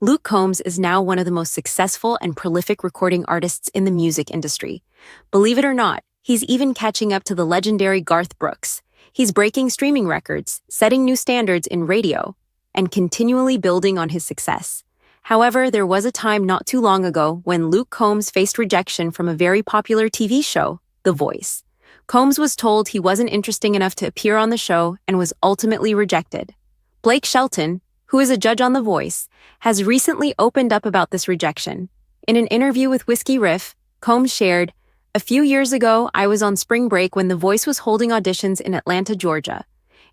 Luke Combs is now one of the most successful and prolific recording artists in the music industry. Believe it or not, he's even catching up to the legendary Garth Brooks. He's breaking streaming records, setting new standards in radio, and continually building on his success. However, there was a time not too long ago when Luke Combs faced rejection from a very popular TV show, The Voice. Combs was told he wasn't interesting enough to appear on the show and was ultimately rejected. Blake Shelton, who is a judge on The Voice, has recently opened up about this rejection. In an interview with Whiskey Riff, Combs shared, "A few years ago, I was on spring break when The Voice was holding auditions in Atlanta, Georgia.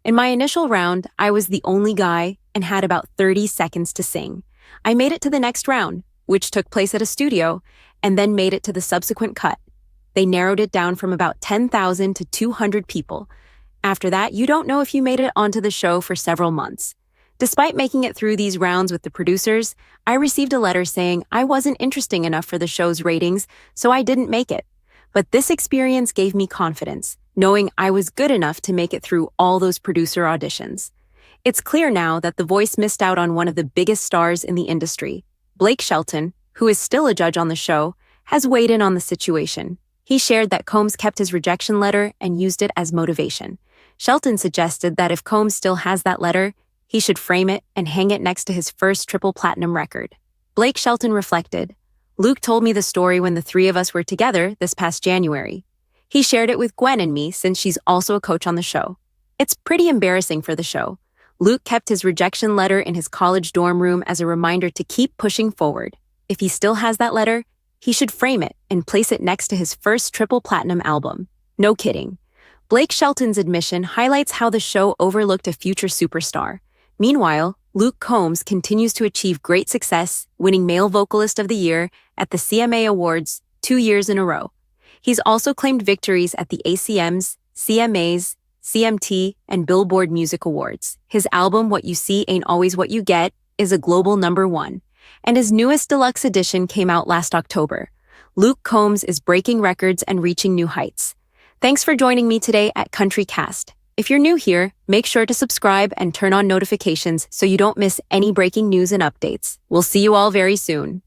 In my initial round, I was the only guy and had about 30 seconds to sing. I made it to the next round, which took place at a studio, and then made it to the subsequent cut. They narrowed it down from about 10,000 to 200 people. After that, you don't know if you made it onto the show for several months. Despite making it through these rounds with the producers, I received a letter saying I wasn't interesting enough for the show's ratings, so I didn't make it. But this experience gave me confidence, knowing I was good enough to make it through all those producer auditions. It's clear now that The Voice missed out on one of the biggest stars in the industry. Blake Shelton, who is still a judge on the show, has weighed in on the situation. He shared that Combs kept his rejection letter and used it as motivation. Shelton suggested that if Combs still has that letter, he should frame it and hang it next to his first triple platinum record. Blake Shelton reflected, "Luke told me the story when the three of us were together this past January. He shared it with Gwen and me since she's also a coach on the show. It's pretty embarrassing for the show. Luke kept his rejection letter in his college dorm room as a reminder to keep pushing forward. If he still has that letter, he should frame it and place it next to his first triple platinum album. No kidding." Blake Shelton's admission highlights how the show overlooked a future superstar. Meanwhile, Luke Combs continues to achieve great success, winning Male Vocalist of the Year at the CMA Awards 2 years in a row. He's also claimed victories at the ACMs, CMAs, CMT, and Billboard Music Awards. His album, What You See Ain't Always What You Get, is a global #1, and his newest deluxe edition came out last October. Luke Combs is breaking records and reaching new heights. Thanks for joining me today at Country Cast. If you're new here, make sure to subscribe and turn on notifications so you don't miss any breaking news and updates. We'll see you all very soon.